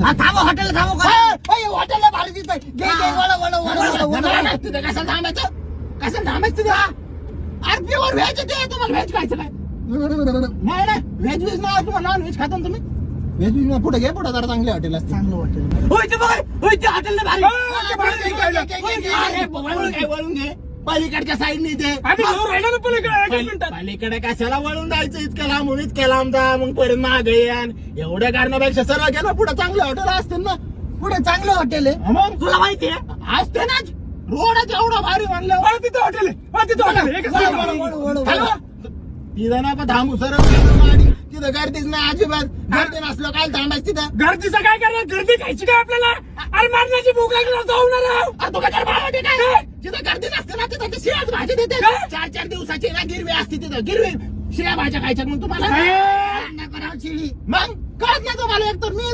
थांबा हॉटेलला थांबा. हॉटेलला भारी दिसतंय. घे तिथं कशाला थांबायचं? कशाला थांबायचं तिथं? अरे प्युअर व्हेज ते तुम्हाला व्हेज खायचं काय? नाही व्हेज व्हेज नाही तुम्हाला नॉन व्हेज खाता ना तुम्ही? व्हेज पुढे घे पुढे जरा चांगले हॉटेल असते. चांगलं हॉटेल. होय ते बघ होय ते हॉटेलला भारी. वळून घे पलीकडच्या साईडने ते पलीकडे कशाला वळून जायचं इतक्या लांब जा मग परत मागे एवढ्या करण्यापेक्षा सर्व गेलं पुढे चांगलं हॉटेल असते ना. पुढे चांगलं हॉटेल आहे. मग तुला माहितीये असते ना रोडच एवढा भारी म्हणलं तिथं हॉटेल तिथं नका थांबू सरळ तिथं गर्दीच नाही अजिबात. गर्दी नसलं काय थांबायचं तिथं? गर्दीचं काय करणार? गर्दी खायची काय आपल्याला? अरे मारण्याची भूक लागली जाऊन तू काय भाजी काय तिथं गर्दी नसते ना तिथं ते शिळ्याच भाजी देते. 4-4 दिवसाची ना गिरवी असते तिथं. गिरवी शिळ्या भाज्या खायच्या मग तुम्हाला शिळी मग कळत नाही तुम्हाला. एक तर मी